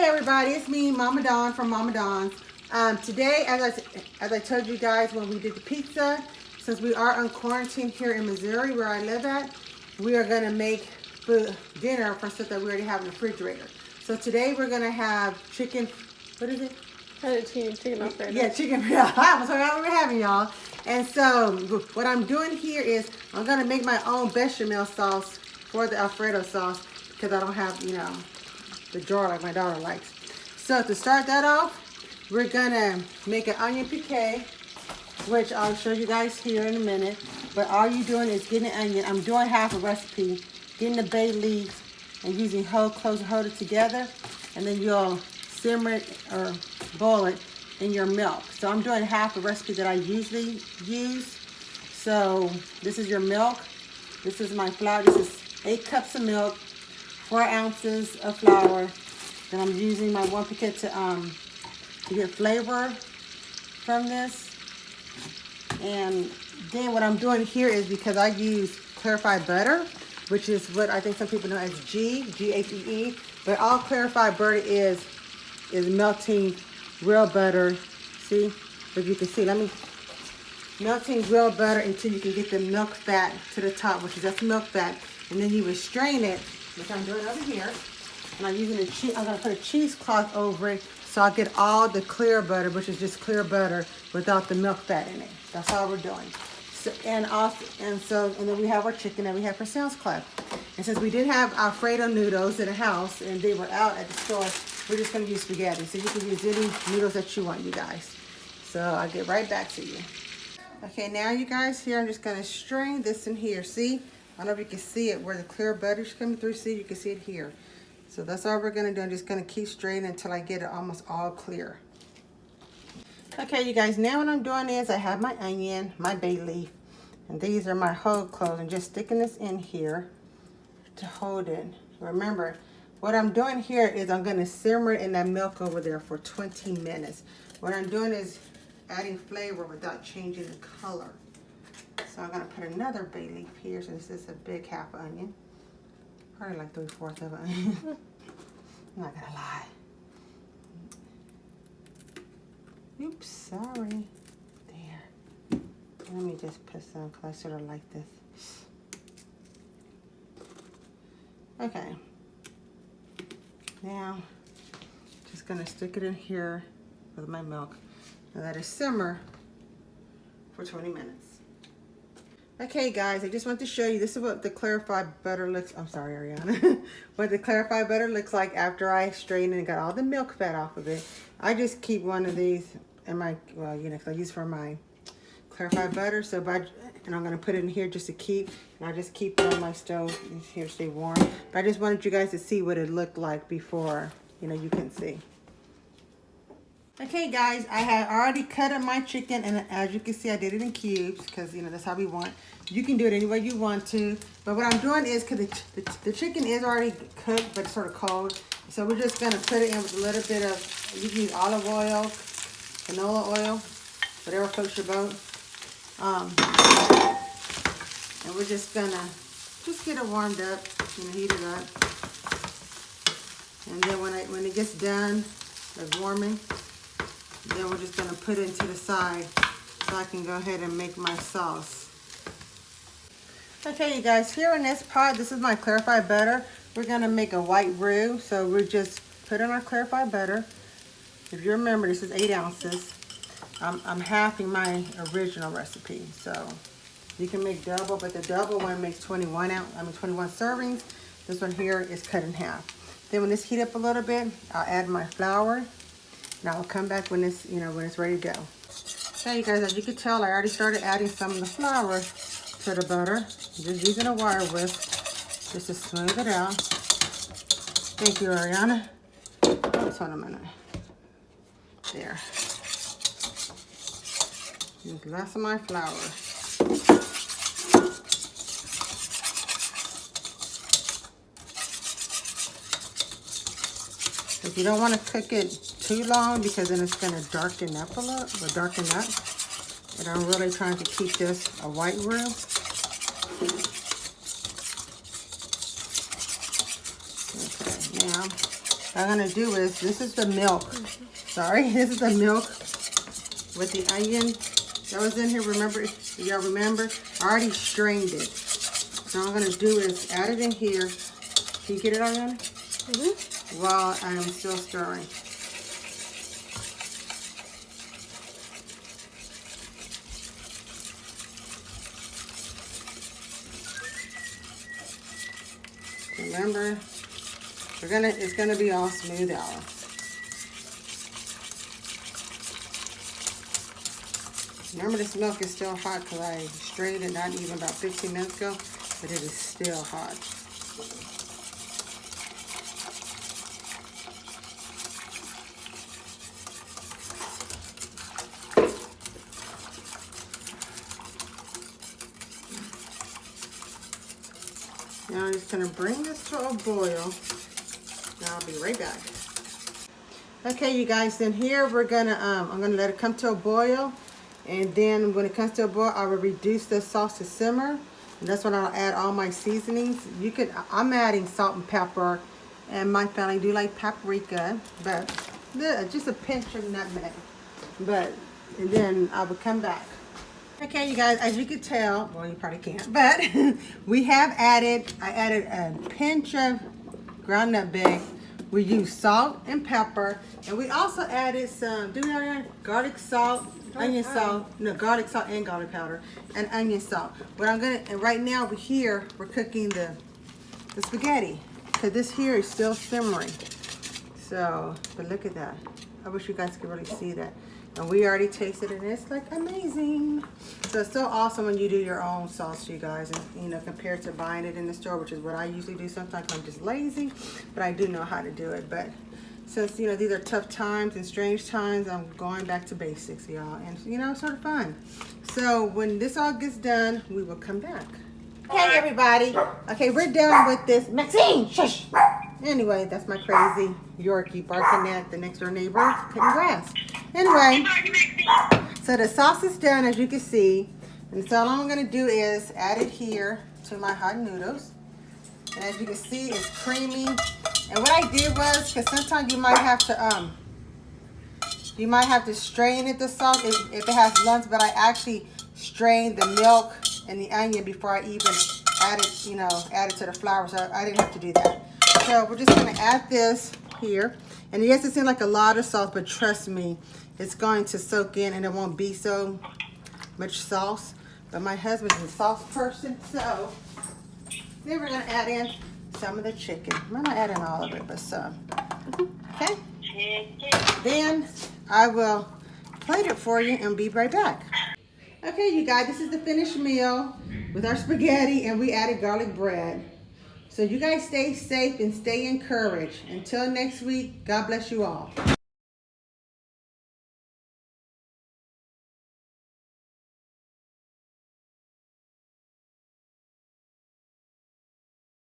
Hey everybody, it's me, Mama Dawn from Mama Dawn's. Today, as I told you guys when we did the pizza, since we are on quarantine here in Missouri where I live at, we are going to make dinner from stuff that we already have in the refrigerator. So today we're going to have chicken, what is it? Chicken Alfredo. Yeah, chicken. That's what we're having, y'all. And so what I'm doing here is I'm going to make my own bechamel sauce for the Alfredo sauce because I don't have, the jar like my daughter likes. So to start that off, we're gonna make an onion piquet, which I'll show you guys here in a minute. But all you're doing is getting the onion. I'm doing half a recipe, getting the bay leaves and using whole cloves and hold it together, and then you'll simmer it or boil it in your milk. So I'm doing half a recipe that I usually use. So this is your milk. This is my flour. This is 8 cups of milk. 4 ounces of flour. Then I'm using my 1 piquet to get flavor from this. And then what I'm doing here is because I use clarified butter, which is what I think some people know as G-H-E-E. But all clarified butter is melting real butter. See? If you can see, melting real butter until you can get the milk fat to the top, that's milk fat. And then you would strain it, which I'm doing over here. And I'm using I'm gonna put a cheesecloth over it so I get all the clear butter, which is just clear butter without the milk fat in it. That's all we're doing. So, and then we have our chicken that we have for Sam's Club. And since we did have Alfredo noodles in the house and they were out at the store, we're just gonna use spaghetti. So you can use any noodles that you want, you guys. So I'll get right back to you. Okay, now you guys, here I'm just gonna strain this in here. See? I don't know if you can see it where the clear butter's coming through. See, you can see it here. So that's all we're gonna do. I'm just gonna keep straining until I get it almost all clear. Okay, you guys, now what I'm doing is I have my onion, my bay leaf, and these are my whole cloves. I'm just sticking this in here to hold it. Remember, what I'm doing here is I'm gonna simmer it in that milk over there for 20 minutes. What I'm doing is adding flavor without changing the color. So I'm gonna put another bay leaf here. So this is a big half onion. Probably like 3/4 of an onion. I'm not gonna lie. Oops, sorry. There. Let me just put some because I sort of like this. Okay. Now, just gonna stick it in here with my milk and let it simmer for 20 minutes. Okay guys, I just want to show you, this is what the clarified butter looks, I'm sorry Ariana, what the clarified butter looks like after I strained and got all the milk fat off of it. I just keep one of these in my, because I use for my clarified butter, and I'm going to put it in here just to keep, and I just keep it on my stove here to stay warm. But I just wanted you guys to see what it looked like before, you can see. Okay guys, I had already cut up my chicken, and as you can see I did it in cubes because that's how we want. You can do it any way you want to, but what I'm doing is because the chicken is already cooked but it's sort of cold, so we're just going to put it in with a little bit of, you can use olive oil, canola oil, whatever floats your boat. And we're just going to get it warmed up, heat it up. And then when it gets done, like warming, then we're just going to put it to the side so I can go ahead and make my sauce. Okay, you guys, here in this pot, this is my clarified butter. We're going to make a white roux. So we just put in our clarified butter. If you remember, this is 8 ounces. I'm halving my original recipe. So you can make double, but the double one makes 21 servings. This one here is cut in half. Then when this heat up a little bit, I'll add my flour. And I'll come back when it's, when it's ready to go. Okay, you guys, as you can tell, I already started adding some of the flour to the butter. Just using a wire whisk just to smooth it out. Thank you, Ariana. Hold on a minute. There. Use less of my flour. If you don't want to cook it too long because then it's going to darken up a little, and I'm really trying to keep this a white roux. Okay, now what I'm gonna do is, this is the milk. Sorry, this is the milk with the onion that was in here. Remember, y'all remember? I already strained it. So what I'm gonna do is add it in here. Can you get it, Ariana? Mm-hmm. While I'm still stirring. Remember, it's gonna be all smooth out. Remember, this milk is still hot because I strained it not even about 15 minutes ago, but it is still hot. Now I'm just gonna bring this to a boil. Now I'll be right back. Okay, you guys, then here we're gonna, I'm gonna let it come to a boil. And then when it comes to a boil, I will reduce the sauce to simmer. And that's when I'll add all my seasonings. I'm adding salt and pepper. And my family do like paprika, but just a pinch of nutmeg. And then I will come back. Okay, you guys, as you can tell, well, you probably can't, but I added a pinch of ground nutmeg. We used salt and pepper, and we also added some, garlic salt, onion salt, no, garlic salt and garlic powder, and onion salt. And right now we're cooking the spaghetti, because this here is still simmering. So, but look at that. I wish you guys could really see that. And we already tasted it, and it's like amazing. So it's so awesome when you do your own sauce, you guys, and compared to buying it in the store, which is what I usually do sometimes. I'm just lazy, but I do know how to do it. But since these are tough times and strange times, I'm going back to basics, y'all, and it's sort of fun. So when this all gets done, we will come back. Okay, everybody. Okay, we're done with this. Maxine, shush. Anyway, that's my crazy Yorkie barking at the next door neighbor cutting grass. Anyway, so the sauce is done, as you can see. And so all I'm going to do is add it here to my hot noodles. And as you can see, it's creamy. And what I did was, because sometimes you might have to strain it, the sauce, if it has lumps, but I actually strained the milk and the onion before I even added to the flour, so I didn't have to do that. So we're just going to add this here. And yes, it seems like a lot of sauce, but trust me, it's going to soak in and it won't be so much sauce. But my husband's a sauce person, so then we're going to add in some of the chicken. I'm not adding all of it, but some. Okay? Then I will plate it for you and be right back. Okay, you guys, this is the finished meal with our spaghetti, and we added garlic bread. So you guys stay safe and stay encouraged. Until next week, God bless you all.